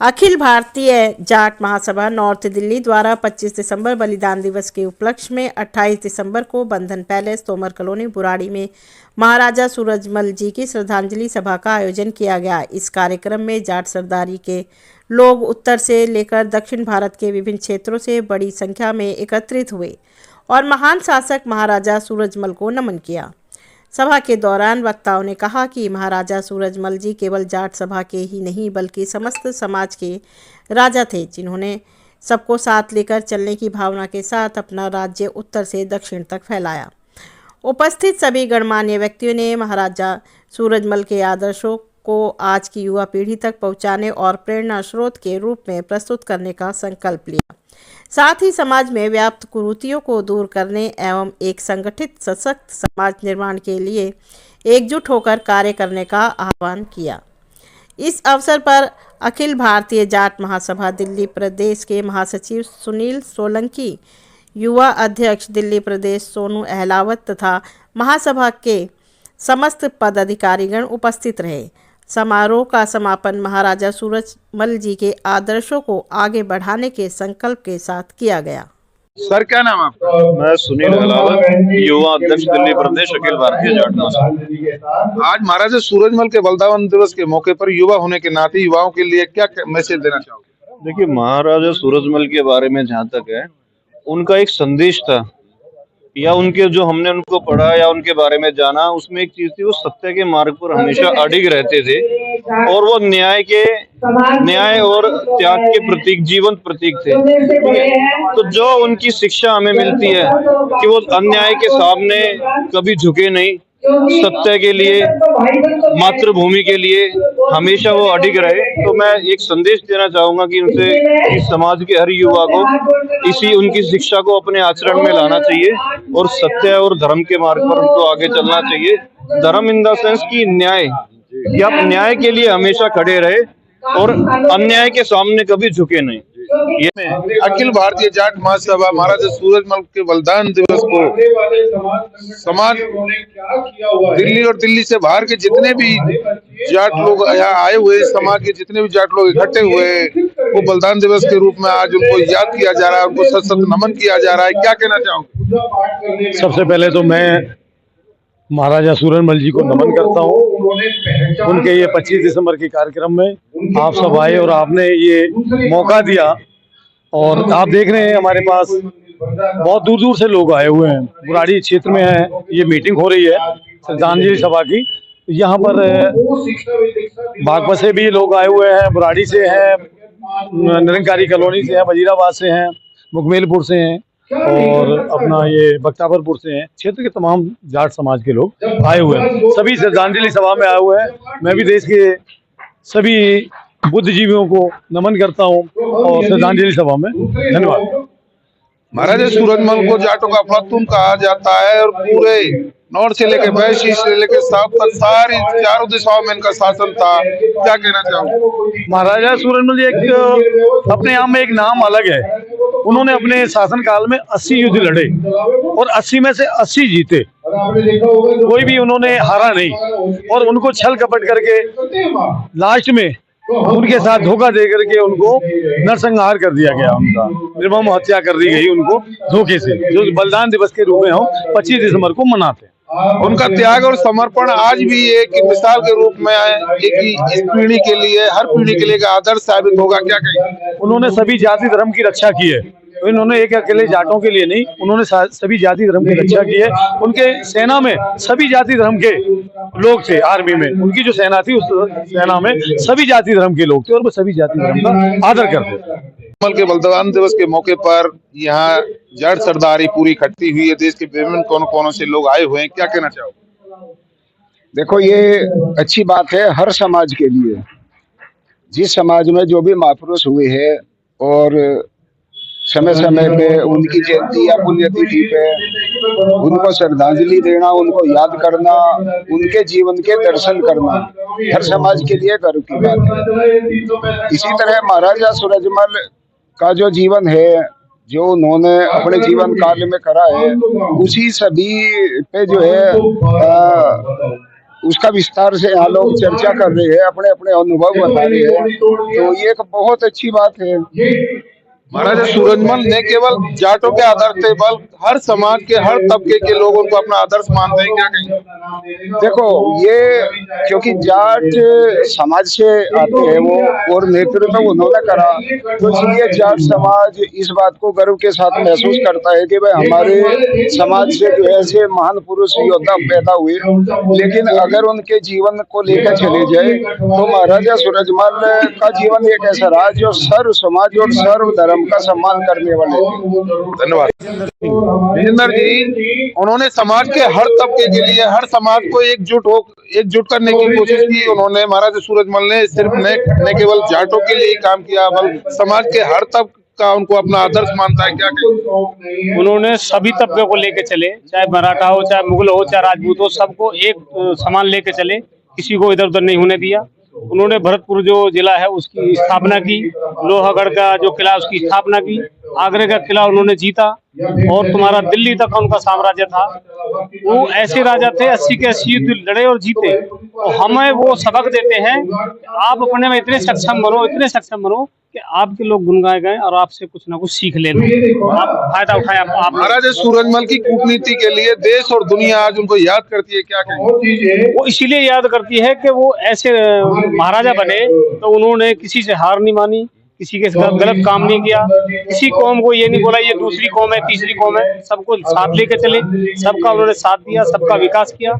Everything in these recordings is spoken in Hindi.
अखिल भारतीय जाट महासभा नॉर्थ दिल्ली द्वारा 25 दिसंबर बलिदान दिवस के उपलक्ष्य में 28 दिसंबर को बंधन पैलेस तोमर कॉलोनी बुराड़ी में महाराजा सूरजमल जी की श्रद्धांजलि सभा का आयोजन किया गया। इस कार्यक्रम में जाट सरदारी के लोग उत्तर से लेकर दक्षिण भारत के विभिन्न क्षेत्रों से बड़ी संख्या में एकत्रित हुए और महान शासक महाराजा सूरजमल को नमन किया। सभा के दौरान वक्ताओं ने कहा कि महाराजा सूरजमल जी केवल जाट सभा के ही नहीं बल्कि समस्त समाज के राजा थे, जिन्होंने सबको साथ लेकर चलने की भावना के साथ अपना राज्य उत्तर से दक्षिण तक फैलाया। उपस्थित सभी गणमान्य व्यक्तियों ने महाराजा सूरजमल के आदर्शों को आज की युवा पीढ़ी तक पहुंचाने और प्रेरणा स्रोत के रूप में प्रस्तुत करने का संकल्प लिया। साथ ही समाज में व्याप्त कुरीतियों को दूर करने एवं एक संगठित सशक्त समाज निर्माण के लिए एकजुट होकर कार्य करने का आह्वान किया। इस अवसर पर अखिल भारतीय जाट महासभा दिल्ली प्रदेश के महासचिव सुनील सोलंकी, युवा अध्यक्ष दिल्ली प्रदेश सोनू अहलावत तथा महासभा के समस्त पदाधिकारीगण उपस्थित रहे। समारोह का समापन महाराजा सूरजमल जी के आदर्शों को आगे बढ़ाने के संकल्प के साथ किया गया। सर, क्या नाम आपका? मैं सुनील अहलावत, युवा अध्यक्ष दिल्ली प्रदेश अखिल भारतीय जाट महासभा। आज महाराजा सूरजमल के बलिदान दिवस के मौके पर युवा होने के नाते युवाओं के लिए क्या मैसेज देना चाहोगे? देखिए, महाराजा सूरजमल के बारे में जहाँ तक है, उनका एक संदेश था या उनके जो हमने उनको पढ़ा या उनके बारे में जाना, उसमें एक चीज थी, वो सत्य के मार्ग पर हमेशा अडिग रहते थे और वो न्याय और त्याग के प्रतीक, जीवंत प्रतीक थे। तो जो उनकी शिक्षा हमें मिलती है कि वो अन्याय के सामने कभी झुके नहीं, सत्य के लिए, मातृभूमि के लिए हमेशा वो अडिग रहे। तो मैं एक संदेश देना चाहूंगा कि उनसे इस समाज के हर युवा को इसी उनकी शिक्षा को अपने आचरण में लाना चाहिए और सत्य और धर्म के मार्ग पर उनको आगे चलना चाहिए। धर्म इन द सेंस की न्याय, कि आप न्याय के लिए हमेशा खड़े रहे और अन्याय के सामने कभी झुके नहीं। ये अखिल भारतीय जाट महासभा महाराजा सूरजमल के बलिदान दिवस को समाज दिल्ली और दिल्ली से बाहर के जितने भी जाट लोग यहाँ आए हुए, समाज के जितने भी जाट लोग इकट्ठे हुए, वो बलिदान दिवस के रूप में आज उनको याद किया जा रहा है, उनको सत सत नमन किया जा रहा है। क्या कहना चाहोगे? सबसे पहले तो मैं महाराजा सूरजमल जी को नमन करता हूँ। उनके ये 25 दिसंबर के कार्यक्रम में आप सब आए और आपने ये मौका दिया और आप देख रहे हैं हमारे पास बहुत दूर दूर से लोग आए हुए हैं। बुराड़ी क्षेत्र में है, ये मीटिंग हो रही है श्रद्धांजलि सभा की। यहाँ पर बागपत से भी लोग आए हुए हैं, बुराड़ी से हैं, निरंकारी कॉलोनी से हैं, वजीराबाद से हैं, मुकमेलपुर से हैं और अपना ये बख्तावरपुर से हैं। क्षेत्र के तमाम जाट समाज के लोग आए हुए हैं, सभी श्रद्धांजलि सभा में आए हुए हैं। मैं भी देश के सभी बुद्धिजीवियों को नमन करता हूं और श्रद्धांजलि सभा में धन्यवाद। महाराजा सूरजमल को जाटों का फतून कहा जाता है और पूरे नॉर्थ से लेकर वैशी से लेकर साउथ तक सारी चारों दिशाओं में इनका शासन था। क्या कहना चाहोगे? महाराजा सूरजमल जी एक अपने आप में एक नाम अलग है। उन्होंने अपने शासन काल में 80 युद्ध लड़े और 80 में से 80 जीते, कोई भी उन्होंने हारा नहीं। और उनको छल कपट करके लास्ट में उनके साथ धोखा दे करके उनको नरसंहार कर दिया गया, उनका निर्मम हत्या कर दी गई उनको धोखे से, जो बलिदान दिवस के रूप में हम 25 दिसंबर को मनाते हैं। उनका त्याग और समर्पण आज भी एक मिसाल के रूप में एक इस पीढ़ी के लिए, हर पीढ़ी के लिए एक आदर्श साबित होगा। क्या कहेंगे? उन्होंने सभी जाति धर्म की रक्षा की है। इन्होंने एक अकेले जाटों के लिए नहीं, उन्होंने सभी जाति धर्म की रक्षा की है। उनके सेना में सभी जाति धर्म के लोग थे। आर्मी में उनकी जो सेना थी, उस सेना में सभी जाति धर्म के लोग थे और वो सभी जाति धर्म का आदर करते थे। सूरजमल के बलिदान दिवस के मौके पर यहाँ जाट सरदारी पूरी इकट्ठी हुई है, देश के विभिन्न कोनों कोनों से लोग आए हुए हैं। क्या कहना चाहोगे? देखो, ये अच्छी बात है हर समाज के लिए। जिस समाज में जो भी महापुरुष हुए हैं और समय समय पे उनकी जयंती या पुण्यतिथि पे उनको श्रद्धांजलि देना, उनको याद करना, उनके जीवन के दर्शन करना हर समाज के लिए गर्व की बात है। इसी तरह महाराजा सूरजमल का जो जीवन है, जो उन्होंने अपने जीवन काल में करा है, उसी सभी पे जो है उसका विस्तार से यहाँ लोग चर्चा कर रहे हैं, अपने अपने अनुभव बता रहे हैं, तो ये एक बहुत अच्छी बात है। महाराजा सूरजमल ने केवल जाटों के आदर्श थे, बल्कि हर समाज के हर तबके के लोग उनको अपना आदर्श मानते हैं। क्या कहेंगे? देखो, ये क्योंकि जाट समाज से आते हैं वो, और नेतृत्व तो उन्होंने करा, तो इसलिए जाट समाज इस बात को गर्व के साथ महसूस करता है कि भाई हमारे समाज से जो है ऐसे महान पुरुष योद्धा पैदा हुए। लेकिन अगर उनके जीवन को लेकर चले जाए तो महाराजा सूरजमल का जीवन एक ऐसा रहा जो सर्व समाज और सर्व धर्म का सम्मान करने वाले थे। धन्यवाद जितेंद्र जी। उन्होंने समाज के हर तबके के लिए, हर समाज को एकजुट करने की कोशिश की। उन्होंने, महाराजा सूरजमल ने सिर्फ न केवल जाटों के लिए ही काम किया, बल्कि समाज के हर तबके का उनको अपना आदर्श मानता है। क्या कहें? उन्होंने सभी तबके को लेके चले, चाहे मराठा हो, चाहे मुगल हो, चाहे राजपूत हो, सबको एक समान लेके चले, किसी को इधर उधर नहीं होने दिया। उन्होंने भरतपुर जो जिला है उसकी स्थापना की, लोहागढ़ का जो किला उसकी स्थापना की, आगरे का किला उन्होंने जीता, और तुम्हारा दिल्ली तक उनका साम्राज्य था। वो ऐसे राजा थे 80 के 80 युद्ध लड़े और जीते। तो हमें वो सबक देते हैं आप अपने में इतने सक्षम बनो कि आपके लोग गुण गाए गए और आपसे कुछ ना कुछ सीख ले, आप फायदा उठाएं। आप महाराजा सूरजमल की कूटनीति के लिए देश और दुनिया आज उनको याद करती है। क्या कहें? वो इसीलिए याद करती है कि वो ऐसे महाराजा बने, तो उन्होंने किसी से हार नहीं मानी, किसी के साथ गलत काम नहीं किया, किसी कौम को ये नहीं बोला ये दूसरी कौम है, तीसरी कौम है, सबको साथ लेके चले, सबका उन्होंने साथ दिया, सबका विकास किया।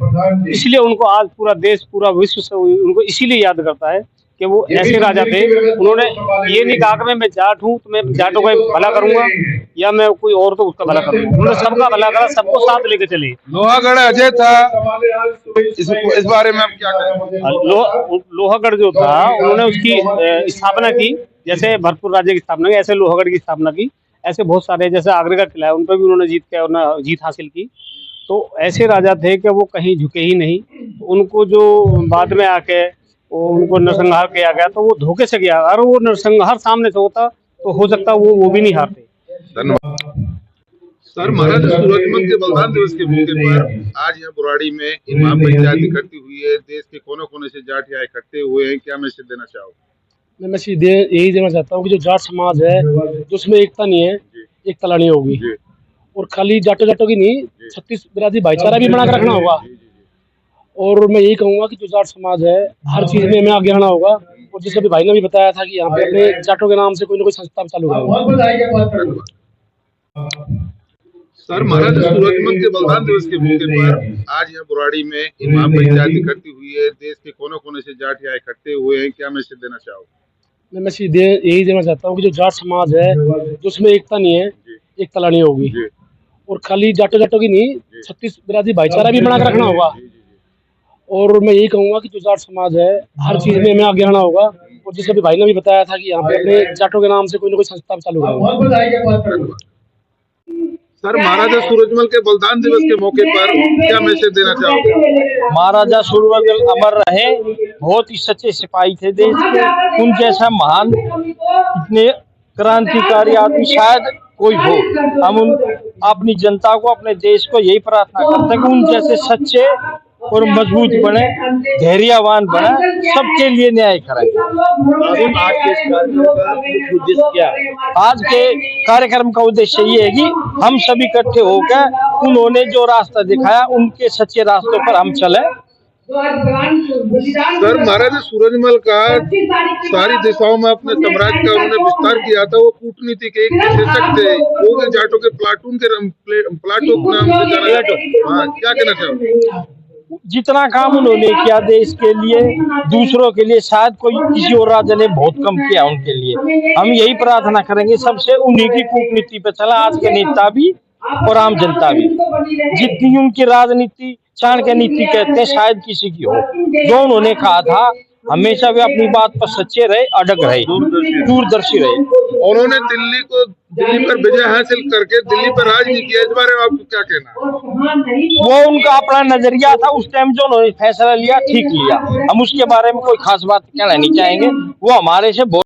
इसलिए उनको आज पूरा देश, पूरा विश्व से उनको इसीलिए याद करता है कि वो ऐसे राजा थे। उन्होंने ये नहीं कहा कि मैं जाट हूँ तो मैं जाटों का भला करूंगा या मैं कोई और तो उसका भला करूंगा। उन्होंने सबका भला करा, सबको साथ लेके चले। लोहागढ़ अजय था, इस बारे में आप क्या कहें? लोहागढ़ जो था उन्होंने उसकी स्थापना की, जैसे भरतपुर राज्य की स्थापना की, ऐसे लोहागढ़ की स्थापना की। ऐसे बहुत सारे, जैसे आगरे का किला है, उन पर भी उन्होंने जीत हासिल की। तो ऐसे राजा थे कि वो कहीं झुके ही नहीं। उनको जो बाद में आके उनको नरसंहार किया गया तो वो धोखे से गया, अगर वो नरसंहार सामने से होता तो हो सकता वो भी नहीं हारते। धन्यवाद सर। महाराजा सूरजमल के बलिदान दिवस के मौके पर आज यहाँ बुराड़ी में इमाम पंचायत इकट्ठी हुई है। देश के कोने कोने से जाट यहाँ इकट्ठे हुए हैं। क्या मैसेज देना चाहोगे? मैं मैसेज यही देना चाहता हूँ कि जो जाट समाज है उसमें एकता नहीं है, एकता लानी होगी, और खाली जाटों की नहीं, 36 बिरादरी भाईचारा भी बना कर रखना होगा। और मैं यही कहूँगा कि जो जाट समाज है हर चीज में हमें आगे रहना होगा। और जिस अभी भाई ने भी बताया था कि यहाँ पे अपने जाटों के नाम से कोई ना कोई संस्था चालू करेंगे। सर, महाराजा सूरजमल के बलिदान दिवस के मौके पर आज यहाँ बुराड़ी में इमाम पंचायत इकट्ठी हुई है। देश के कोने कोने से जाट यहाँ इकट्ठे हुए हैं। क्या मैसेज देना चाहोगे? मैं मैसेज यही देना चाहता हूँ कि जो जाट समाज है उसमें एकता नहीं है, एकता लानी होगी, और खाली जाटों की नहीं, 36 बिरादरी भाईचारा भी बना कर रखना होगा। और मैं यही कहूँगा कि जो जाट समाज है हर चीज में हमें आगे रहना होगा। और जिस अभी भाई ने भी बताया था कि यहाँ पे अपने जाटों के नाम से कोई ना कोई संस्था चालू करेंगे। सर, महाराजा सूरजमल के बलिदान दिवस के मौके पर क्या मैसेज देना चाहोगे? महाराजा सूरजमल अमर रहे, बहुत ही सच्चे सिपाही थे देश के। उन जैसा महान, इतने क्रांतिकारी आदमी शायद कोई हो। हम अपनी जनता को, अपने देश को यही प्रार्थना करते हैं कि उन जैसे सच्चे और मजबूत बने, धैर्यवान बने, सबके लिए न्याय करें। आज के कार्यक्रम का उद्देश्य ये है कि हम सभी इकट्ठे होकर उन्होंने जो रास्ता दिखाया उनके सच्चे रास्तों पर हम चले। सर, महाराजा सूरजमल का सारी दिशाओं में अपने साम्राज्य का उन्होंने विस्तार किया था। वो कूटनीति के एक विशेषज्ञ थे। वो जाटों के प्लाटून नाम से जाना जाता है। हाँ, क्या कहना चाहोगे? जितना काम उन्होंने किया देश के लिए, दूसरों के लिए, शायद कोई किसी और राजा ने बहुत कम किया उनके लिए। हम यही प्रार्थना करेंगे सबसे, उन्हीं की कूटनीति पे चला आज के नेता भी और आम जनता भी। जितनी उनकी राजनीति चाणक्य नीति कहते हैं, शायद किसी की हो। जो उन्होंने कहा था हमेशा वे अपनी बात पर सच्चे रहे, अडग रहे, दूरदर्शी रहे। उन्होंने दिल्ली पर विजय हासिल करके दिल्ली पर राज नहीं किया। इस बारे में आपको क्या कहना है? वो उनका अपना नजरिया था उस टाइम, जो उन्होंने फैसला लिया ठीक लिया। हम उसके बारे में कोई खास बात कहना नहीं चाहेंगे। वो हमारे से